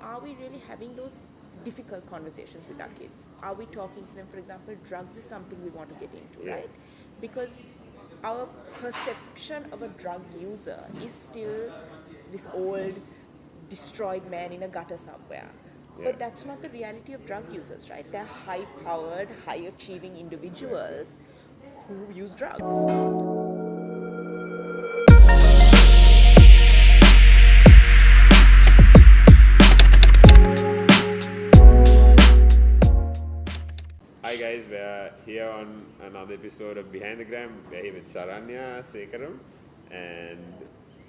are we really having those difficult conversations with our kids? Are we talking to them, for example, drugs is something we want to get into, right? Because our perception of a drug user is still this old, destroyed man in a gutter somewhere. But that's not the reality of drug users, right? They're high-powered, high-achieving individuals who use drugs. Hi guys, we're here on another episode of Behind the Gram. We're here with Sharanya Sekaram, and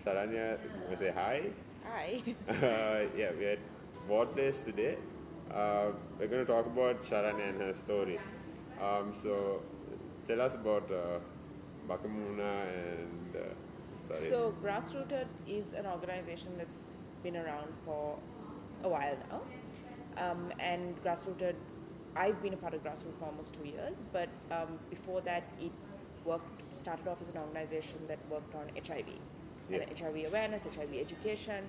Sharanya, want to say hi? Hi. Yeah, we're at Ward Place today. We're going to talk about Sharanya and her story. So tell us about Bakamuna and sorry. So, Grassrooted is an organization that's been around for a while now. And Grassrooted, I've been a part of Grassrooted for almost 2 years, but before that, it started off as an organization that worked on HIV, and HIV awareness, HIV education,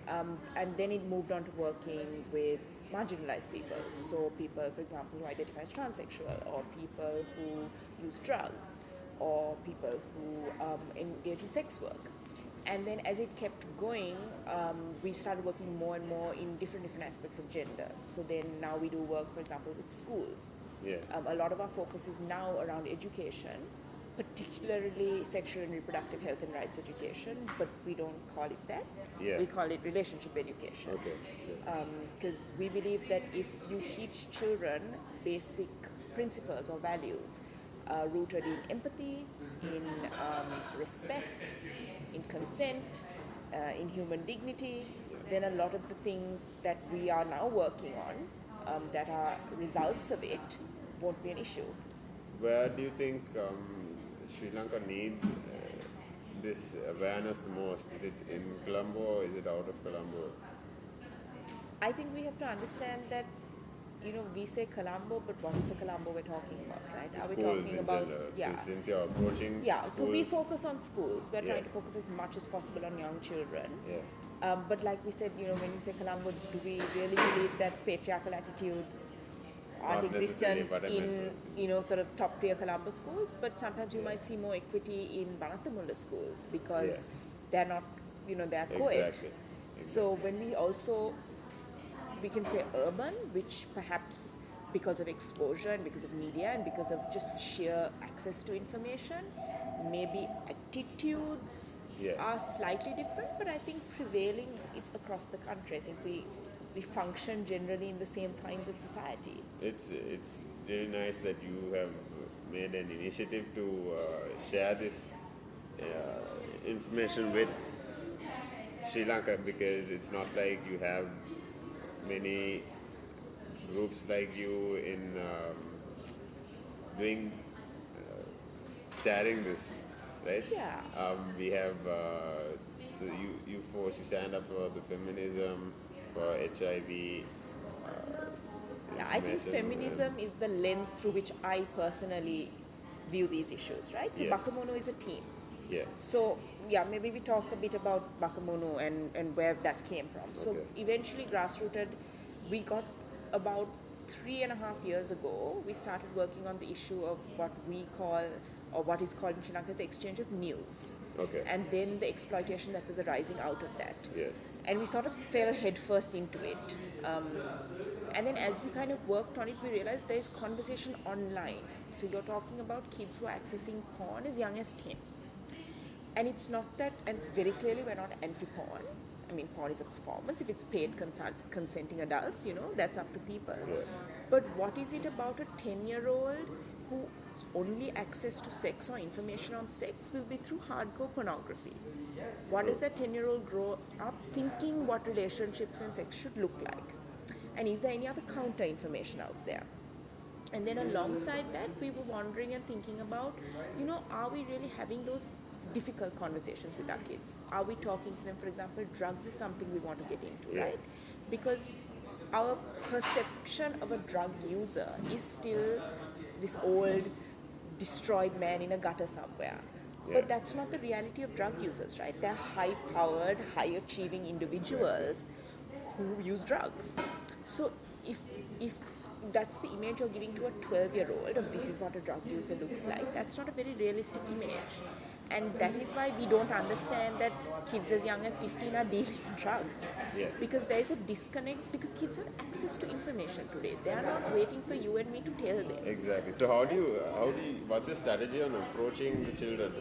and then it moved on to working with marginalized people. So, people, for example, who identify as transsexual, or people who use drugs, or people who engage in sex work. And then as it kept going, we started working more and more in different aspects of gender. So then now we do work, for example, with schools. A lot of our focus is now around education, particularly sexual and reproductive health and rights education, but we don't call it that. We call it relationship education. Because we believe that if you teach children basic principles or values rooted in empathy, in respect, in consent, in human dignity, then a lot of the things that we are now working on that are results of it won't be an issue. Where do you think Sri Lanka needs this awareness the most? Is it in Colombo or is it out of Colombo? I think we have to understand that, we say Colombo, but what is the Colombo we're talking about, right? Are we talking about so since you're approaching schools? So we focus on schools. We're trying to focus as much as possible on young children. But like we said, when you say Colombo, do we really believe that patriarchal attitudes aren't existent in sort of top tier Colombo schools? But sometimes you might see more equity in Banathamula schools because they're not, they're co-ed. Exactly. So when we can say urban, which perhaps because of exposure and because of media and because of just sheer access to information, maybe attitudes are slightly different, but I think prevailing, it's across the country. I think we function generally in the same kinds of society. It's really nice that you have made an initiative to share this information with Sri Lanka, because it's not like you have many groups like you in doing sharing this, right? We have so you stand up for the feminism, for HIV. I think feminism is the lens through which I personally view these issues, right? So Bakamono is a team. So maybe we talk a bit about Bakamono and where that came from. So eventually Grassrooted, we got about 3.5 years ago, we started working on the issue of what we call, or what is called in Sri Lanka, the exchange of mules. And then the exploitation that was arising out of that. And we sort of fell headfirst into it. And then as we kind of worked on it, we realized there's conversation online. So you're talking about kids who are accessing porn as young as 10. And it's not that, and very clearly we're not anti-porn. I mean, porn is a performance. If it's paid consenting adults, that's up to people. But what is it about a 10-year-old whose only access to sex or information on sex will be through hardcore pornography? What does that 10-year-old grow up thinking what relationships and sex should look like? And is there any other counter information out there? And then alongside that, we were wondering and thinking about, are we really having those difficult conversations with our kids? Are we talking to them, for example, drugs is something we want to get into, right? Because our perception of a drug user is still this old, destroyed man in a gutter somewhere. But that's not the reality of drug users, right? They're high-powered, high-achieving individuals who use drugs. So if that's the image you're giving to a 12-year-old of this is what a drug user looks like, that's not a very realistic image. And that is why we don't understand that kids as young as 15 are dealing drugs. Yeah. Because there is a disconnect, because kids have access to information today. They are not waiting for you and me to tell them. Exactly. So what's your strategy on approaching the children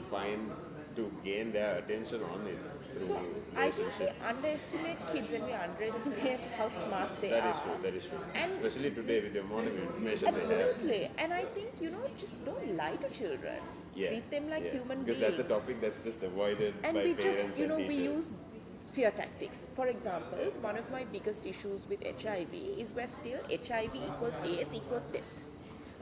to gain their attention on it? So I think we underestimate kids and we underestimate how smart they are. That is true. And especially today with the amount of information absolutely. they have. And I think, just don't lie to children. Treat them like human beings. Because that's a topic that's just avoided and by we parents just, and teachers. we use fear tactics. For example, one of my biggest issues with HIV is where still HIV equals AIDS equals death.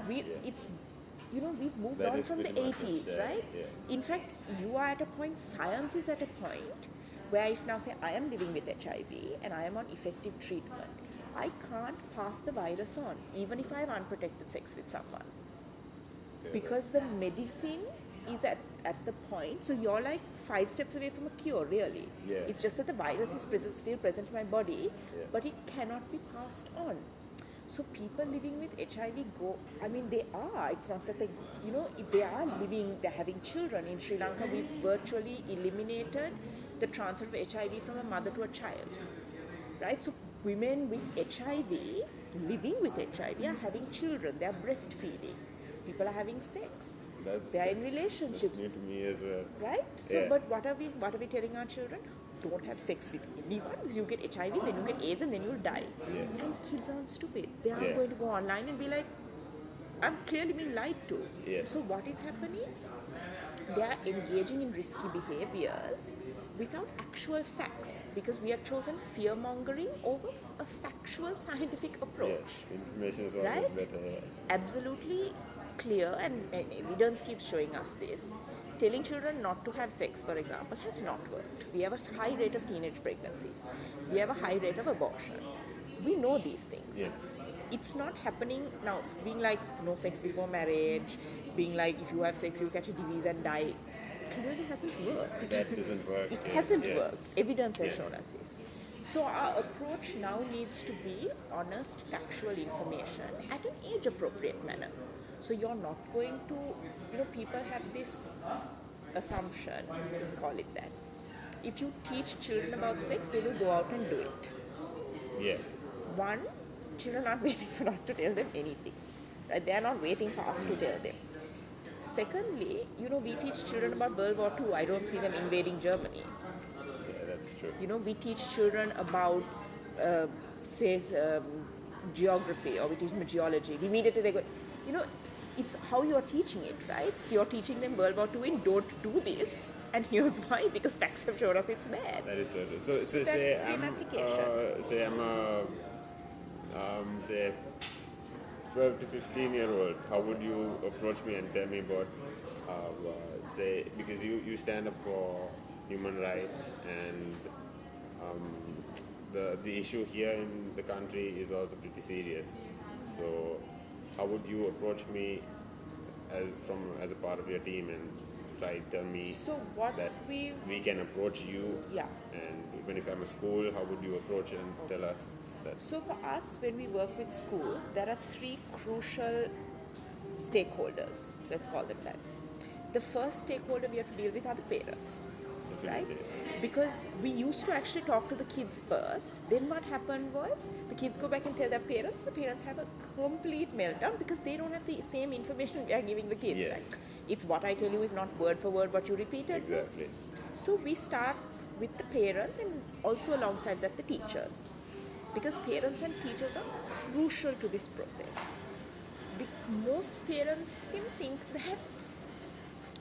We've moved That on is from the pretty much 80s, it, right? Yeah. In fact, you are at a point, science is at a point where if now say I am living with HIV and I am on effective treatment, I can't pass the virus on, even if I have unprotected sex with someone. Okay, Because the medicine is at the point, so you're like 5 steps away from a cure, really. Yeah. It's just that the virus is still present in my body, but it cannot be passed on. So people living with HIV they are. It's not that they are living, they're having children. In Sri Lanka, we virtually eliminated the transfer of HIV from a mother to a child, right? So women with HIV, living with HIV, are having children. They are breastfeeding. People are having sex. They are in relationships. That's new to me as well. Right? So, but what are we telling our children? Don't have sex with anyone because you get HIV, then you get AIDS, and then you'll die. Yes. And kids aren't stupid. They aren't going to go online and be like, I'm clearly being lied to. Yes. So what is happening? They are engaging in risky behaviors without actual facts, because we have chosen fear-mongering over a factual scientific approach. Yes, information is always better. Yeah. Absolutely clear, and evidence keeps showing us this. Telling children not to have sex, for example, has not worked. We have a high rate of teenage pregnancies. We have a high rate of abortion. We know these things. Yeah. It's not happening now. Being like, no sex before marriage, being like, if you have sex, you'll catch a disease and die, clearly hasn't worked. That doesn't work. It hasn't worked. Evidence has shown us this. So our approach now needs to be honest, factual information at an age-appropriate manner. So you're not going to, people have this assumption, let's call it that. If you teach children about sex, they will go out and do it. Yeah. One, children aren't waiting for us to tell them anything. Right? They are not waiting for us to tell them. Secondly, we teach children about World War II. I don't see them invading Germany. Yeah, that's true. We teach children about, geography, or we teach them geology. Immediately they go, it's how you're teaching it, right? So you're teaching them World War II in don't do this, and here's why, because facts have shown us it's bad. That is so true. So say I'm say 12 to 15-year-old, how would you approach me and tell me about, because you stand up for human rights, and the issue here in the country is also pretty serious. So how would you approach me as a part of your team and try to tell me that we can approach you? Yeah. And even if I'm a school, how would you approach and tell us that? So for us, when we work with schools, there are 3 crucial stakeholders, let's call them that. The first stakeholder we have to deal with are the parents. Definitely. Right? Because we used to actually talk to the kids first. Then what happened was the kids go back and tell their parents. The parents have a complete meltdown because they don't have the same information we are giving the kids. Yes. Right? It's what I tell you is not word for word what you repeated. Exactly. So we start with the parents and also alongside that the teachers. Because parents and teachers are crucial to this process. Most parents can think that,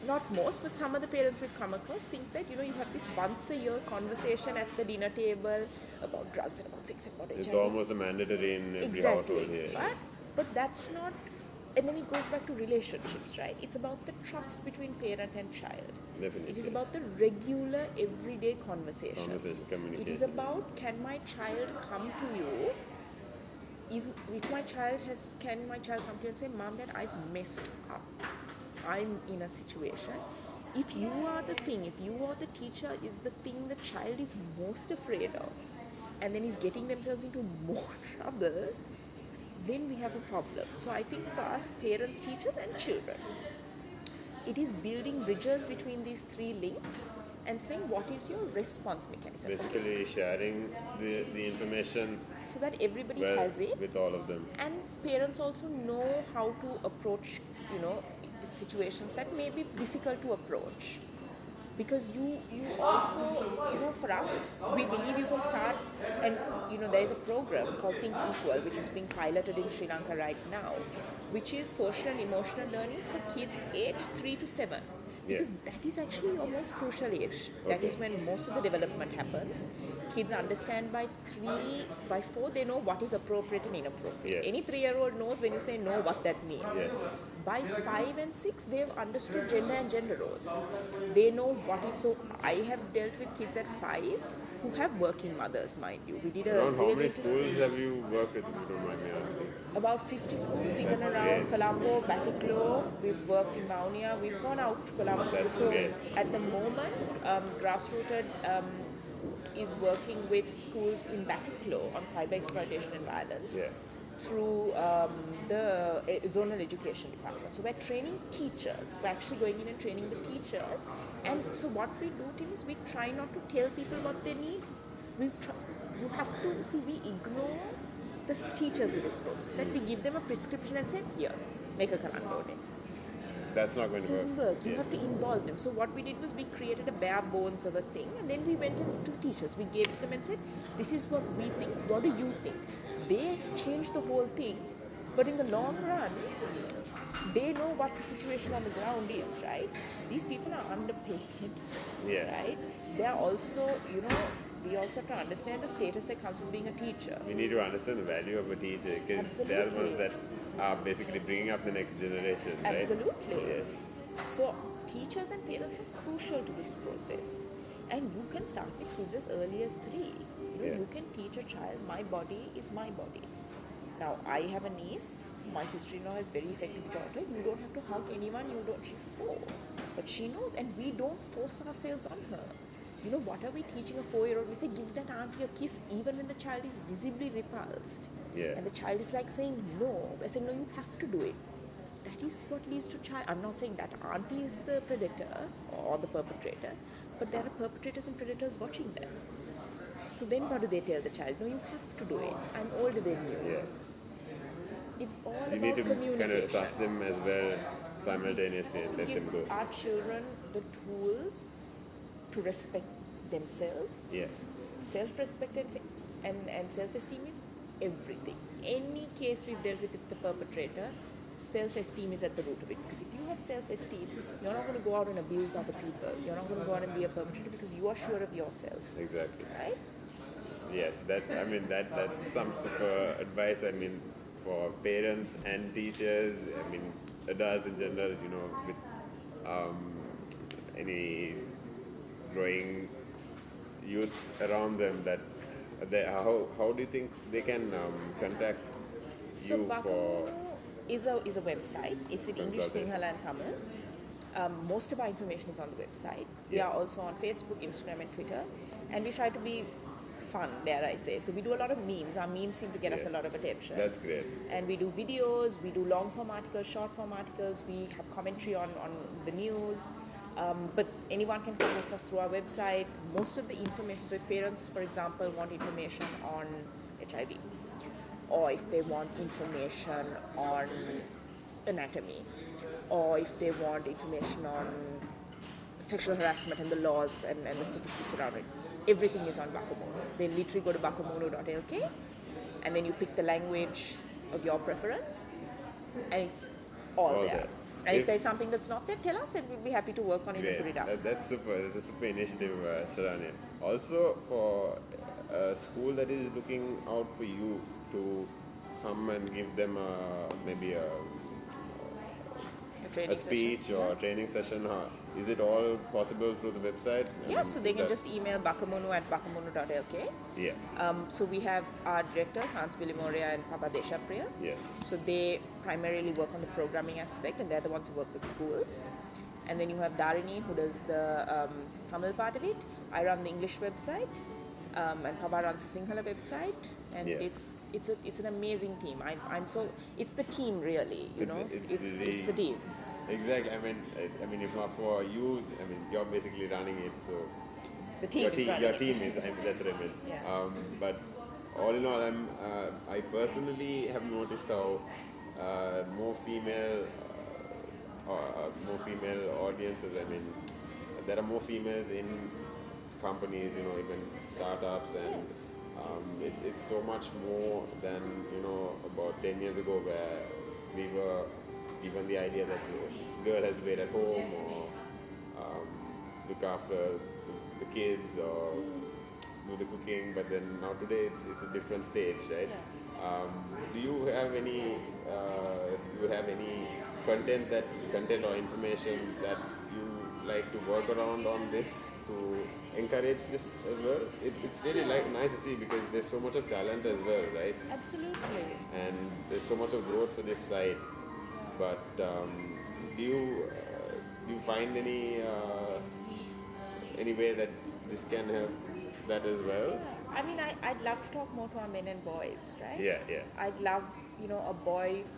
not most, but some of the parents we've come across think that, you have this once a year conversation at the dinner table about drugs and about sex and about HIV. It's almost mandatory in every household here. But that's not, and then it goes back to relationships, right? It's about the trust between parent and child. Definitely. It is about the regular, everyday conversation. Communication. It is about, can my child come to you? Can my child come to you and say, Mom, Dad, I've messed up. I'm in a situation. If you are the teacher is the thing the child is most afraid of, and then is getting themselves into more trouble, then we have a problem. So I think for us, parents, teachers and children, it is building bridges between these three links and saying what is your response mechanism. Basically sharing the information so that everybody has it with all of them. And parents also know how to approach, situations that may be difficult to approach. Because you also, for us, we believe you can start, and there is a program called Think Equal, which is being piloted in Sri Lanka right now, which is social and emotional learning for kids aged 3 to 7. Because that is actually your most crucial age. That is when most of the development happens. Kids understand by 3, by 4, they know what is appropriate and inappropriate. Any 3-year-old knows when you say no what that means. By 5 and 6, they've understood gender and gender roles. They know what is so. I have dealt with kids at 5 who have working mothers, mind you. We did a around how many schools have you worked with, if you don't mind me asking? About 50 schools in and around Colombo, Batiklo. We've worked in Maunia. We've gone out to Colombo. So at the moment, Grassrooted is working with schools in Batiklo on cyber exploitation and violence through the zonal education department. So we're training teachers. We're actually going in and training the teachers. And so what we do, Tim, is we try not to tell people what they need. You have to see, we ignore the teachers in this process. Right? We give them a prescription and say, here, make a Colombo day. That's not going to work. It doesn't work. You have to involve them. So what we did was we created a bare bones of a thing, and then we went to teachers. We gave it to them and said, this is what we think. What do you think? They changed the whole thing, but in the long run, they know what the situation on the ground is, right? These people are underpaid, right? They are also, we also have to understand the status that comes with being a teacher. We need to understand the value of a teacher, because they are the ones that are basically bringing up the next generation, right? Absolutely. Yes. So teachers and parents are crucial to this process. And you can start with kids as early as 3. You can teach a child, my body is my body. Now, I have a niece, my sister-in-law has very effective daughter. You don't have to hug anyone, she's 4. But she knows, and we don't force ourselves on her. What are we teaching a 4-year-old? We say, give that auntie a kiss even when the child is visibly repulsed. And the child is like saying no. We're saying, no, you have to do it. That is what leads to child. I'm not saying that auntie is the predator or the perpetrator, but there are perpetrators and predators watching them. So then what do they tell the child? No, you have to do it. I'm older than you. It's all about communication. You need to kind of trust them as well simultaneously and let them go. Give our children the tools to respect themselves. Self-respect and self-esteem is everything. Any case we've dealt with the perpetrator, self-esteem is at the root of it. Because if you have self-esteem, you're not going to go out and abuse other people. You're not going to go out and be a perpetrator because you are sure of yourself. Exactly. Right? Yes, that sums up advice. For parents and teachers. Adults in general. With any growing youth around them, that how do you think they can contact you for? Is a website. It's in English, Sinhala and Tamil. Most of our information is on the website. We are also on Facebook, Instagram and Twitter. And we try to be fun, dare I say. So we do a lot of memes. Our memes seem to get us a lot of attention. That's great. And we do videos, we do long form articles, short form articles. We have commentary on the news. But anyone can contact us through our website. Most of the information, so if parents, for example, want information on HIV, or if they want information on anatomy, or if they want information on sexual harassment and the laws and the statistics around it, everything is on Bakumono. They literally go to bakumono.lk and then you pick the language of your preference and it's all there. And if there's something that's not there, tell us and we'll be happy to work on it and put it up. That's super. That's a super initiative, Sharanya. Also, for a school that is looking out for you to come and give them maybe a speech or a training session, is it all possible through the website? So they can just email bakamono@bakamono.lk. So we have our directors, Hans Billy Moria and Papa Deshapriya. So they primarily work on the programming aspect and they're the ones who work with schools. And then you have Dharini who does the Tamil part of it. I run the English website. and Papa runs the Sinhala website, and it's an amazing team. It's the team really, It's really, it's the team. Exactly. I mean, if not for you, you're basically running it, so the team is running your team is. That's what I mean. Yeah. But all in all, I personally have noticed how more female audiences. There are more females in companies, even startups, and it's so much more than about 10 years ago, where we were given the idea that the girl has to wait at home or look after the kids or do the cooking. But then now today it's a different stage, right? Yeah. Do you have any content or information that you like to work around on this to encourage this as well? It's really nice to see, because there's so much of talent as well, right? Absolutely. And there's so much of growth for this site. But do you find any way that this can help that as well? Yeah. I'd love to talk more to our men and boys, right? Yeah. I'd love,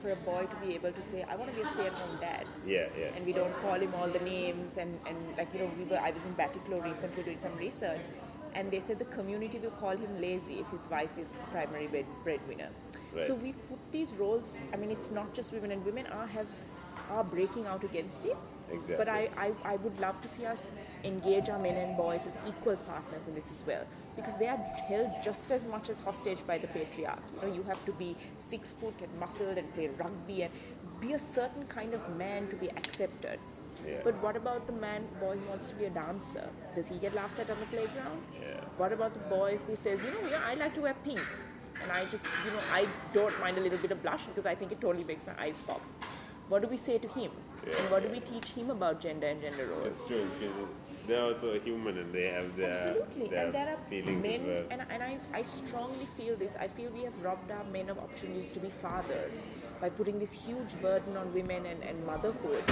for a boy to be able to say, I want to be a stay-at-home dad. Yeah. And we don't call him all the names, and I was in Batticlo recently doing some research, and they said the community will call him lazy if his wife is the primary breadwinner. Right. So we've put these roles, it's not just women, and women are breaking out against it. Exactly. But I would love to see us engage our men and boys as equal partners in this as well, because they are held just as much as hostage by the patriarchy. You have to be 6 foot and muscled and play rugby and be a certain kind of man to be accepted. Yeah. But what about the boy who wants to be a dancer? Does he get laughed at on the playground? Yeah. What about the boy who says, I like to wear pink, and I just, I don't mind a little bit of blush because I think it totally makes my eyes pop. What do we say to him? Yeah, and what do we teach him about gender and gender roles? That's true, because they're also a human and they have their and there are feelings men, as well. and I strongly feel this. I feel we have robbed our men of opportunities to be fathers by putting this huge burden on women and motherhood.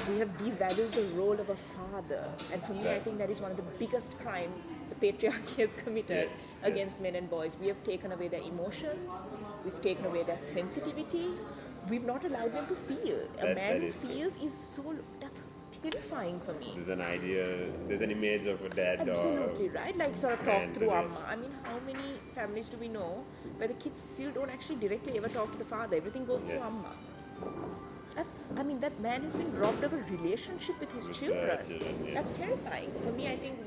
We have devalued the role of a father, and for me, I think that is one of the biggest crimes the patriarchy has committed against men and boys. We have taken away their emotions, we've taken away their sensitivity. We've not allowed them to feel. A man who feels is that's terrifying for me. There's an image of a dad. Absolutely, right? Like sort of talk through Amma. How many families do we know where the kids still don't actually directly ever talk to the father? Everything goes through Amma. That man has been robbed of a relationship with his children. That's terrifying. For me, I think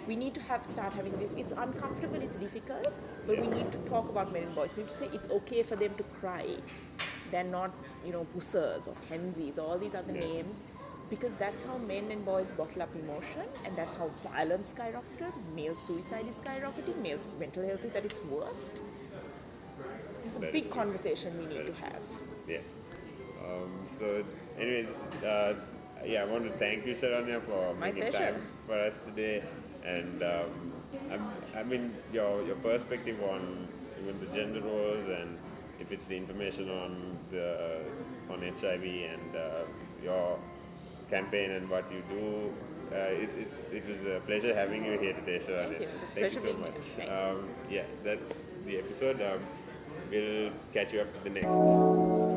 we need to start having this. It's uncomfortable, it's difficult, but we need to talk about men and boys. We need to say it's okay for them to cry. They're not, pussers or hensies or all these other names, because that's how men and boys bottle up emotion, and that's how violence skyrocketed, male suicide is skyrocketing, male mental health is at its worst. This is a big conversation we need to have. Yeah. So, anyways, I want to thank you, Sharanya, for making time for us today, and your perspective on even the gender roles, and if it's the information on HIV and your campaign and what you do. It was a pleasure having you here today, Sharanya. Thank you so much. That's the episode. We'll catch you up to the next.